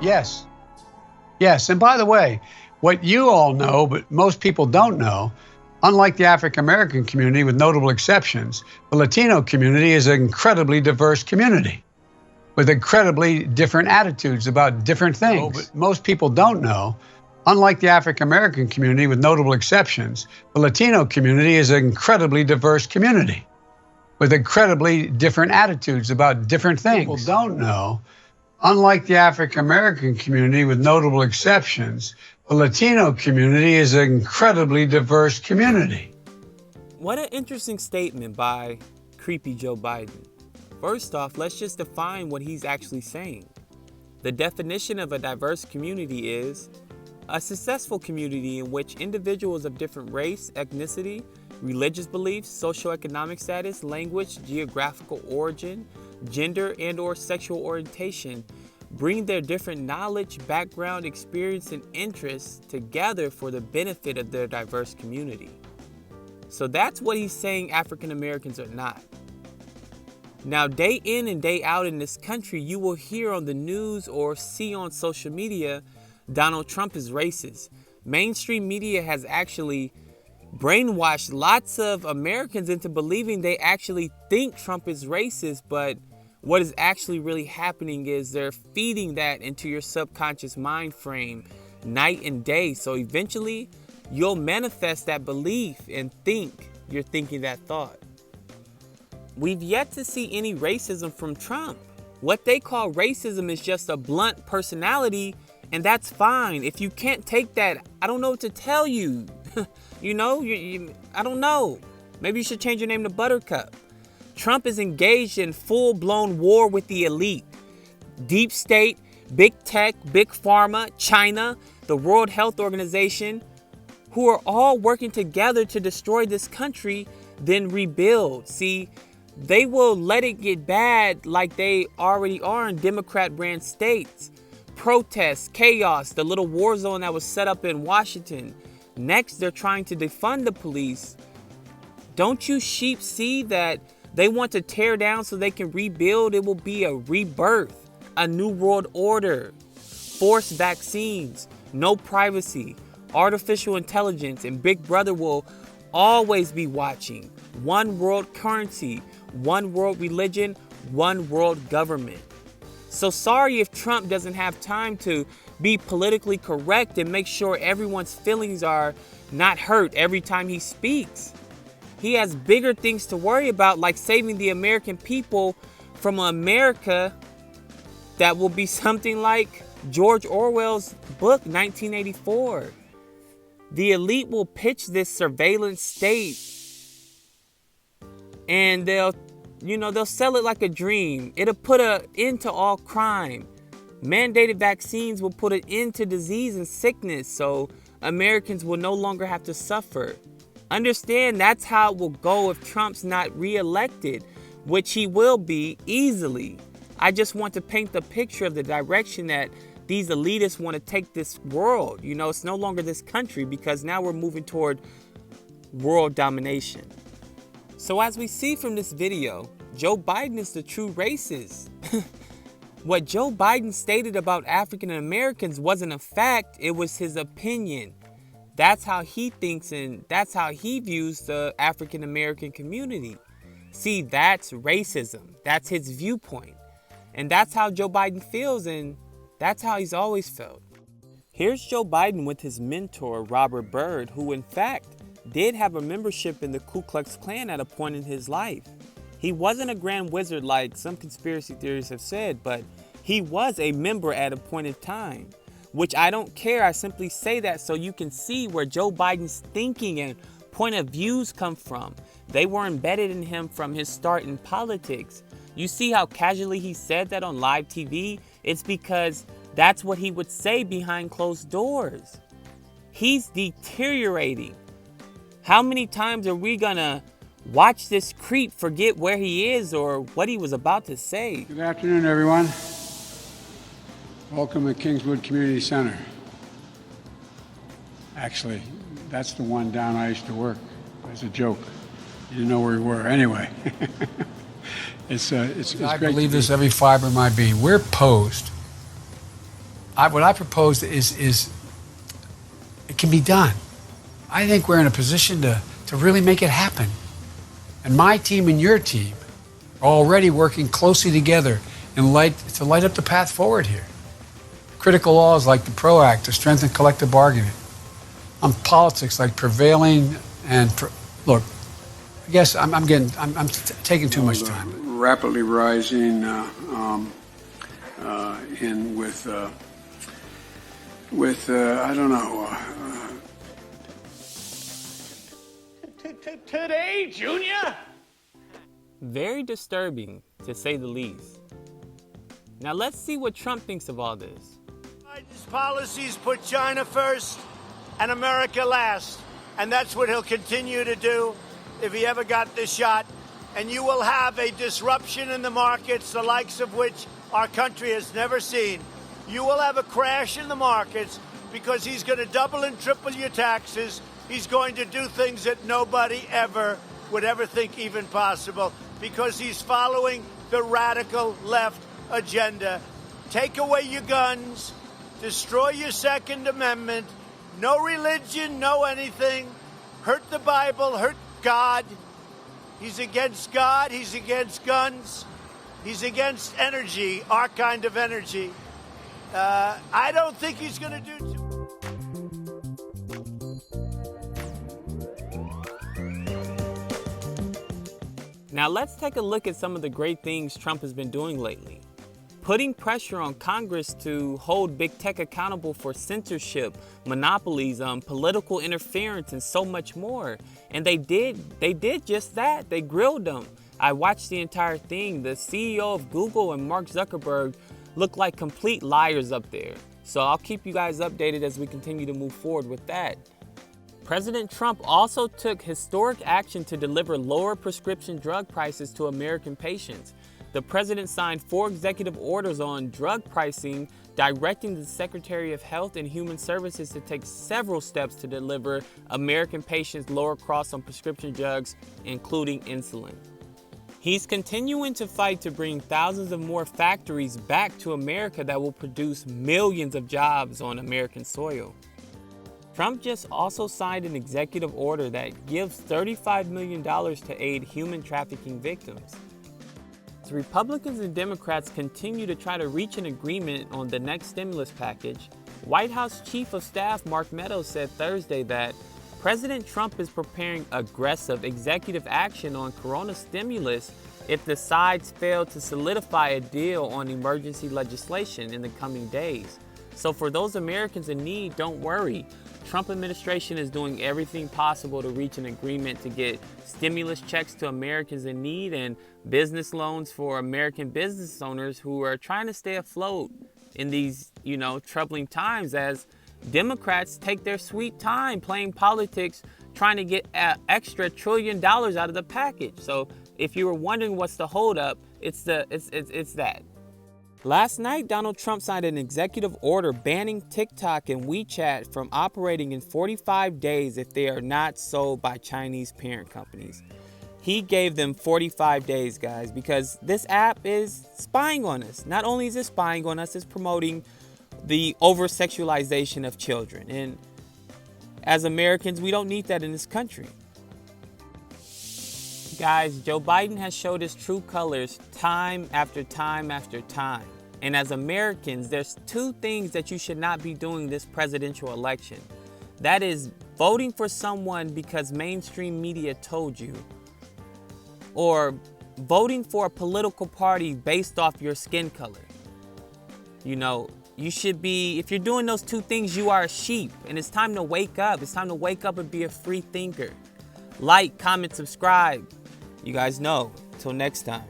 Yes. Yes. And by the way, what you all know, but most people don't know, unlike the African American community, with notable exceptions, the Latino community is an incredibly diverse community with incredibly different attitudes about different things. Oh, but most people don't know, unlike the African American community, with notable exceptions, the Latino community is an incredibly diverse community with incredibly different attitudes about different things. People don't know, unlike the African American community, with notable exceptions, the Latino community is an incredibly diverse community. What an interesting statement by creepy Joe Biden. First off, let's just define what he's actually saying. The definition of a diverse community is a successful community in which individuals of different race, ethnicity, religious beliefs, socioeconomic status, language, geographical origin, gender, and/or sexual orientation bring their different knowledge, background, experience, and interests together for the benefit of their diverse community. So that's what he's saying African Americans are not. Now, day in and day out in this country, you will hear on the news or see on social media, Donald Trump is racist. Mainstream media has actually brainwashed lots of Americans into believing they actually think Trump is racist, but what is actually really happening is they're feeding that into your subconscious mind frame night and day. So eventually you'll manifest that belief and think you're thinking that thought. We've yet to see any racism from Trump. What they call racism is just a blunt personality, and that's fine. If you can't take that, I don't know what to tell you. You know, I don't know. Maybe you should change your name to Buttercup. Trump is engaged in full-blown war with the elite. Deep state, big tech, big pharma, China, the World Health Organization, who are all working together to destroy this country, then rebuild. See, they will let it get bad like they already are in Democrat-ran states. Protests, chaos, the little war zone that was set up in Washington. Next, they're trying to defund the police. Don't you sheep see that they want to tear down so they can rebuild? It will be a rebirth, a new world order, forced vaccines, no privacy, artificial intelligence, and Big Brother will always be watching. One world currency, one world religion, one world government. So sorry if Trump doesn't have time to be politically correct and make sure everyone's feelings are not hurt every time he speaks. He has bigger things to worry about, like saving the American people from an America that will be something like George Orwell's book, 1984. The elite will pitch this surveillance state and they'll sell it like a dream. It'll put an end to all crime. Mandated vaccines will put an end to disease and sickness, so Americans will no longer have to suffer. Understand that's how it will go if Trump's not reelected, which he will be easily. I just want to paint the picture of the direction that these elitists want to take this world. You know, it's no longer this country because now we're moving toward world domination. So as we see from this video, Joe Biden is the true racist. What Joe Biden stated about African Americans wasn't a fact, it was his opinion. That's how he thinks and that's how he views the African American community. See, that's racism. That's his viewpoint. And that's how Joe Biden feels, and that's how he's always felt. Here's Joe Biden with his mentor, Robert Byrd, who in fact did have a membership in the Ku Klux Klan at a point in his life. He wasn't a grand wizard like some conspiracy theories have said, but he was a member at a point in time, which I don't care. I simply say that so you can see where Joe Biden's thinking and point of views come from. They were embedded in him from his start in politics. You see how casually he said that on live TV? It's because that's what he would say behind closed doors. He's deteriorating. How many times are we gonna watch this creep forget where he is or what he was about to say? Good afternoon, everyone. Welcome to Kingswood Community Center. Actually, that's the one down I used to work. It's a joke. You didn't know where we were. Anyway, it's I great believe this every fiber of my being. We're posed. what I propose is it can be done. I think we're in a position to really make it happen. And my team and your team are already working closely together to light up the path forward here. Critical laws like the PRO Act to strengthen collective bargaining. On politics like prevailing and look, I guess I'm taking too much time. Rapidly rising I don't know. Today, Junior? Very disturbing, to say the least. Now let's see what Trump thinks of all this. Biden's policies put China first and America last. And that's what he'll continue to do if he ever got this shot. And you will have a disruption in the markets, the likes of which our country has never seen. You will have a crash in the markets because he's going to double and triple your taxes. He's going to do things that nobody ever would ever think even possible because he's following the radical left agenda. Take away your guns, destroy your Second Amendment, no religion, no anything, hurt the Bible, hurt God. He's against God, he's against guns, he's against energy, our kind of energy. I don't think he's going to do too. Now let's take a look at some of the great things Trump has been doing lately. Putting pressure on Congress to hold big tech accountable for censorship, monopolies, political interference, and so much more. And they did just that. They grilled them. I watched the entire thing. The CEO of Google and Mark Zuckerberg look like complete liars up there. So I'll keep you guys updated as we continue to move forward with that. President Trump also took historic action to deliver lower prescription drug prices to American patients. The president signed 4 executive orders on drug pricing, directing the Secretary of Health and Human Services to take several steps to deliver American patients lower costs on prescription drugs, including insulin. He's continuing to fight to bring thousands of more factories back to America that will produce millions of jobs on American soil. Trump just also signed an executive order that gives $35 million to aid human trafficking victims. As Republicans and Democrats continue to try to reach an agreement on the next stimulus package, White House Chief of Staff Mark Meadows said Thursday that President Trump is preparing aggressive executive action on corona stimulus if the sides fail to solidify a deal on emergency legislation in the coming days. So for those Americans in need, don't worry. Trump administration is doing everything possible to reach an agreement to get stimulus checks to Americans in need and business loans for American business owners who are trying to stay afloat in these, troubling times as Democrats take their sweet time playing politics, trying to get an extra $1 trillion out of the package. So if you were wondering what's the holdup, it's that. Last night, Donald Trump signed an executive order banning TikTok and WeChat from operating in 45 days if they are not sold by Chinese parent companies. He gave them 45 days, guys, because this app is spying on us. Not only is it spying on us, it's promoting the over-sexualization of children. And as Americans, we don't need that in this country. Guys, Joe Biden has showed his true colors time after time after time. And as Americans, there's 2 things that you should not be doing this presidential election. That is voting for someone because mainstream media told you, or voting for a political party based off your skin color. You should be, if you're doing those 2 things, you are a sheep. And it's time to wake up. It's time to wake up and be a free thinker. Like, comment, subscribe. You guys know. Till next time.